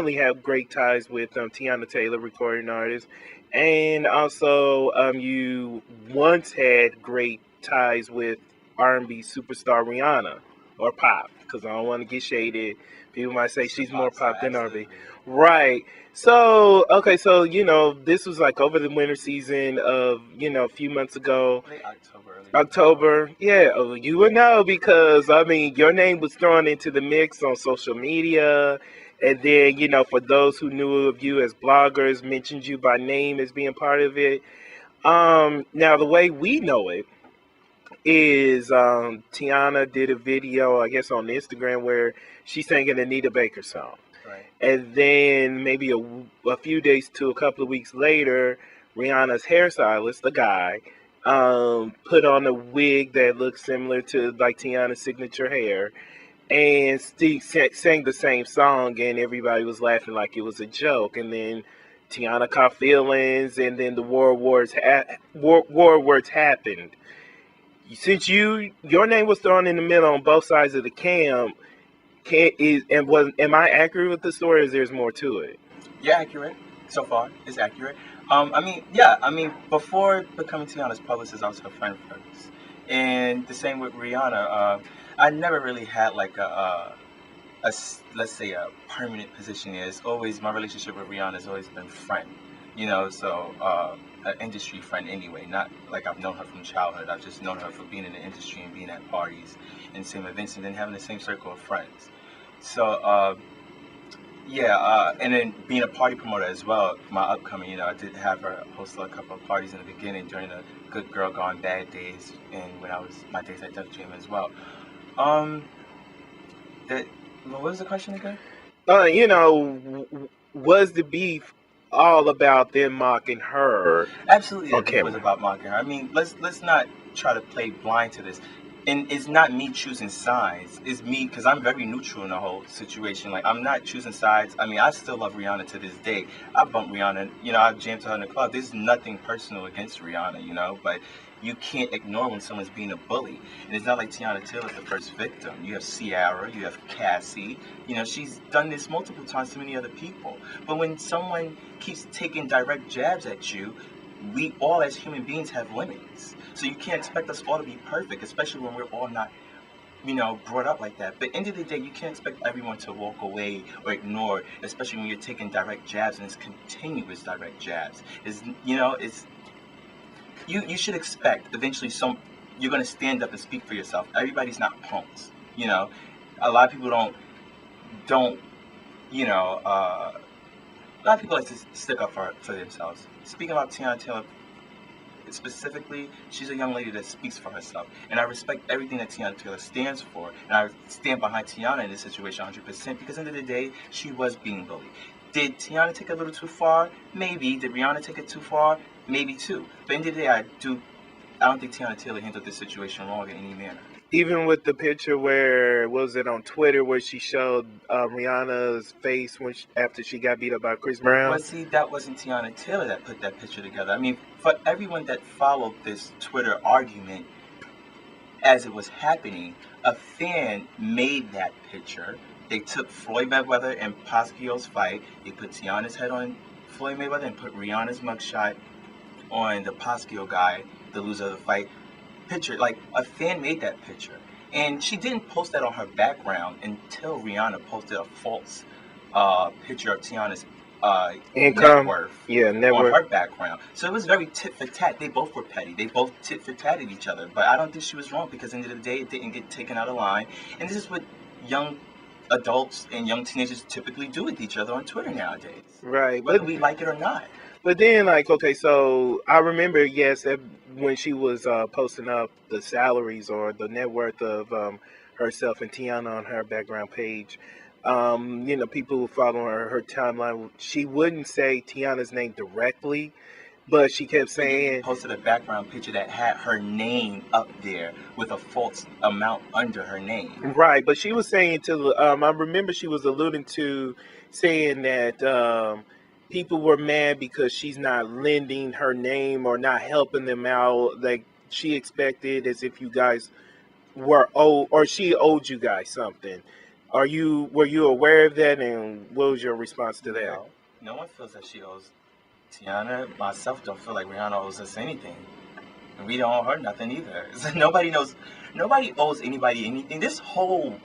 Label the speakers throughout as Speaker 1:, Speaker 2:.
Speaker 1: currently have great ties with Teyana Taylor, recording artist, and also you once had great ties with R&B superstar Rihanna, or pop, because I don't want to get shaded. People might say she's more pop than R&B. Right. So, okay, so, this was like over the winter season of, a few months ago.
Speaker 2: Late October, early
Speaker 1: October, yeah, you would know because I mean your name was thrown into the mix on social media, and then for those who knew of you as bloggers, mentioned you by name as being part of it. Now the way we know it is Teyana did a video, I guess, on Instagram where she sang an Anita Baker song.
Speaker 2: Right.
Speaker 1: And then maybe a few days to a couple of weeks later, Rihanna's hairstylist, the guy, put on a wig that looked similar to like Tiana's signature hair, and sang the same song, and everybody was laughing like it was a joke. And then Teyana caught feelings, and then the war words happened. Since your name was thrown in the middle on both sides of the cam, am I accurate with the story, or is there's more to it?
Speaker 2: Yeah, accurate. So far, it's accurate. I mean, before becoming Tiana's publicist, I was her friend first, and the same with Rihanna. I never really had like let's say a permanent position here. It's always my relationship with Rihanna has always been friend, so an industry friend anyway. Not like I've known her from childhood. I've just known her for being in the industry and being at parties and same events and then having the same circle of friends. So and then being a party promoter as well. My upcoming, I did have her host a couple of parties in the beginning during the Good Girl Gone Bad days and when I was my days at Def Jam as well. That what was the question again?
Speaker 1: Was the beef all about them mocking her?
Speaker 2: Absolutely,
Speaker 1: Okay.
Speaker 2: it was about mocking her. I mean, let's not try to play blind to this. And it's not me choosing sides. It's me because I'm very neutral in the whole situation. Like I'm not choosing sides. I mean, I still love Rihanna to this day. I bump Rihanna. I jammed to her in the club. There's nothing personal against Rihanna. But you can't ignore when someone's being a bully. And it's not like Teyana Taylor's the first victim. You have Ciara. You have Cassie. She's done this multiple times to many other people. But when someone keeps taking direct jabs at you, we all as human beings have limits. So you can't expect us all to be perfect, especially when we're all not, brought up like that. But end of the day, you can't expect everyone to walk away or ignore, especially when you're taking direct jabs and it's continuous direct jabs. You should expect eventually you're going to stand up and speak for yourself. Everybody's not punks. A lot of people don't, a lot of people like to stick up for themselves. Speaking about Teyana Taylor specifically, she's a young lady that speaks for herself. And I respect everything that Teyana Taylor stands for. And I stand behind Teyana in this situation 100% because at the end of the day, she was being bullied. Did Teyana take it a little too far? Maybe. Did Rihanna take it too far? Maybe too. But at the end of the day, I don't think Teyana Taylor handled this situation wrong in any manner.
Speaker 1: Even with the picture where, was it on Twitter, where she showed Rihanna's face after she got beat up by Chris Brown?
Speaker 2: Well, see, that wasn't Teyana Taylor that put that picture together. I mean, for everyone that followed this Twitter argument as it was happening, a fan made that picture. They took Floyd Mayweather and Pacquiao's fight. They put Tiana's head on Floyd Mayweather and put Rihanna's mugshot on the Pacquiao guy, the loser of the fight. Picture, like a fan made that picture, and she didn't post that on her background until Rihanna posted a false picture of Tiana's net worth on her background. So it was very tit for tat. They both were petty. They both tit for tatted each other. But I don't think she was wrong because at the end of the day, it didn't get taken out of line. And this is what young adults and young teenagers typically do with each other on Twitter nowadays.
Speaker 1: Right.
Speaker 2: Whether we like it or not.
Speaker 1: But then, okay, so I remember, yes, when she was posting up the salaries or the net worth of herself and Teyana on her background page, people who follow her timeline, she wouldn't say Teyana's name directly, but she kept saying...
Speaker 2: She posted a background picture that had her name up there with a false amount under her name.
Speaker 1: Right, but she was saying I remember she was alluding to saying that... people were mad because she's not lending her name or not helping them out like she expected, as if you guys were owed, or she owed you guys something. Were you aware of that, and what was your response to that?
Speaker 2: No, no one feels that she owes Teyana. Myself don't feel like Rihanna owes us anything. And we don't owe her nothing either. So nobody owes anybody anything. This whole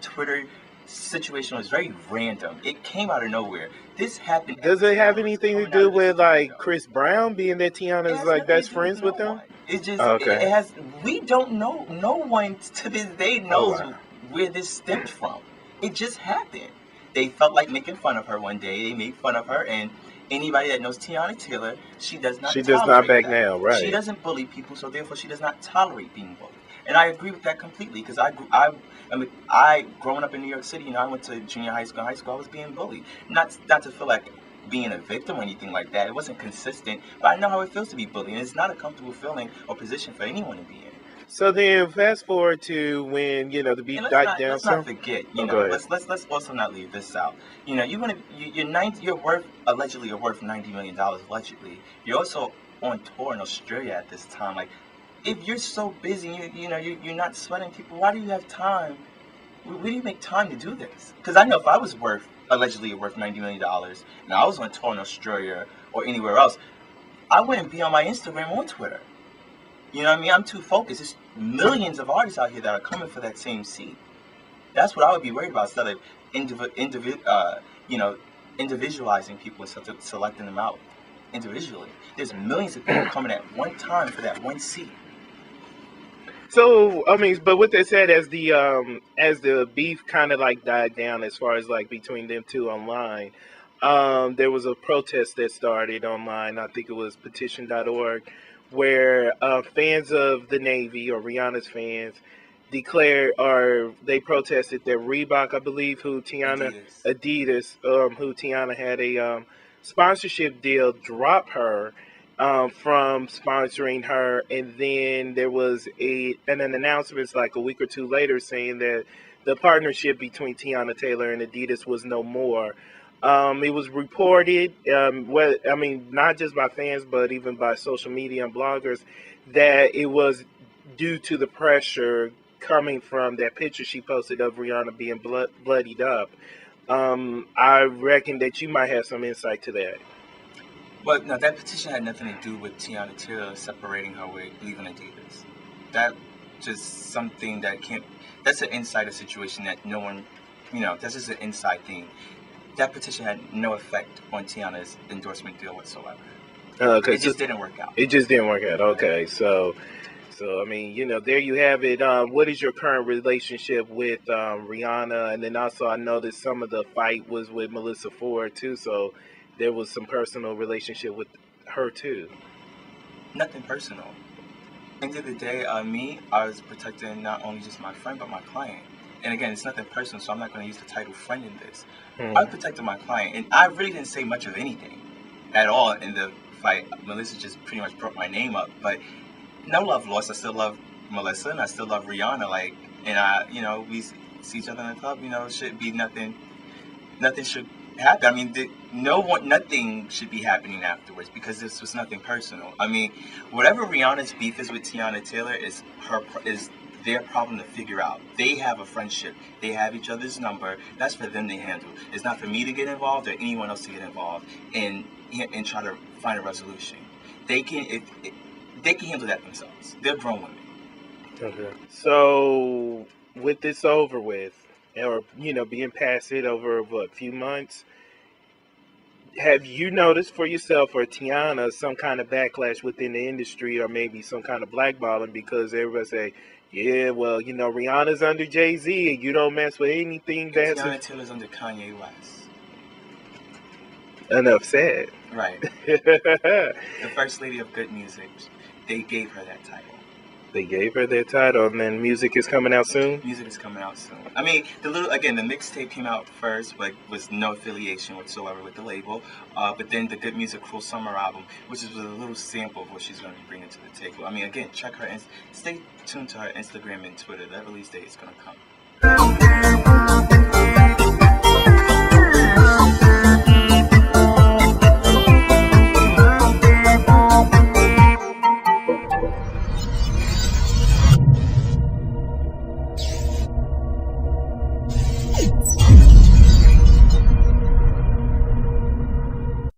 Speaker 2: Twitter situation was very random. It came out of nowhere. This happened.
Speaker 1: Does it have anything to do with like Chris Brown being that Tiana's like best friends with him?
Speaker 2: It just
Speaker 1: Okay.
Speaker 2: it has. We don't know. No one to this day knows
Speaker 1: wow.
Speaker 2: where this stemmed from. It just happened. They felt like making fun of her one day. They made fun of her, and anybody that knows Teyana Taylor, she does not.
Speaker 1: She does not back
Speaker 2: that.
Speaker 1: down, right?
Speaker 2: She doesn't bully people, so therefore she does not tolerate being bullied. And I agree with that completely because I growing up in New York City, you know, I went to junior high school. High school, I was being bullied. Not to feel like being a victim or anything like that. It wasn't consistent, but I know how it feels to be bullied, and it's not a comfortable feeling or position for anyone to be in.
Speaker 1: So then, fast forward to when the beat died down.
Speaker 2: Let's not forget, let's also not leave this out. You know, you're worth $90 million allegedly. You're also on tour in Australia at this time. Like, if you're so busy, you're not sweating people. Why do you have time? Where do you make time to do this? Because I know if I was allegedly worth $90 million, and I was on tour in Australia or anywhere else, I wouldn't be on my Instagram or Twitter. You know what I mean? I'm too focused. There's millions of artists out here that are coming for that same seat. That's what I would be worried about instead of individualizing people instead of selecting them out individually. There's millions of people coming at one time for that one seat.
Speaker 1: So I mean, but with that said, as the beef kind of like died down as far as like between them two online, there was a protest that started online. I think it was petition.org, where fans of the Navy or Rihanna's fans declared or they protested that Reebok, I believe, who Adidas, who Teyana had a sponsorship deal, drop her from sponsoring her, and then there was an announcement like a week or two later saying that the partnership between Teyana Taylor and Adidas was no more. It was reported, not just by fans, but even by social media and bloggers, that it was due to the pressure coming from that picture she posted of Rihanna being bloodied up. I reckon that you might have some insight to that.
Speaker 2: But no, that petition had nothing to do with Teyana Taylor separating her with leaving Adidas. That just something that can't. That's an insider situation that no one, that's just an inside thing. That petition had no effect on Teyana's endorsement deal whatsoever. It just didn't work out.
Speaker 1: It just didn't work out. Okay, so I mean, there you have it. What is your current relationship with Rihanna? And then also, I noticed some of the fight was with Melissa Ford too. So there was some personal relationship with her too.
Speaker 2: Nothing personal. End of the day, I was protecting not only just my friend but my client. And again, it's nothing personal, so I'm not going to use the title friend in this. I protected my client, and I really didn't say much of anything at all in the fight. Melissa just pretty much brought my name up, but no love lost. I still love Melissa, and I still love Rihanna. Like, and we see each other in the club. It should be nothing. Nothing should happen. I mean, nothing should be happening afterwards because this was nothing personal. I mean, whatever Rihanna's beef is with Teyana Taylor is their problem to figure out. They have a friendship. They have each other's number. That's for them to handle. It's not for me to get involved or anyone else to get involved and try to find a resolution. They can handle that themselves. They're grown women.
Speaker 1: Okay. So with this over with, or being past it over a few months, have you noticed for yourself or Teyana some kind of backlash within the industry, or maybe some kind of blackballing because everybody say, yeah, well, Rihanna's under Jay-Z and you don't mess with anything that's...
Speaker 2: Teyana Taylor's under Kanye West.
Speaker 1: Enough said.
Speaker 2: Right. The first lady of good music. They gave her that title.
Speaker 1: They gave her that title, and then music is coming out soon?
Speaker 2: Music is coming out soon. I mean, the mixtape came out first, but was no affiliation whatsoever with the label. But then the Good Music Cruel Summer album, which is a little sample of what she's going to be bringing to the table. I mean, again, stay tuned to her Instagram and Twitter. That release date is going to come.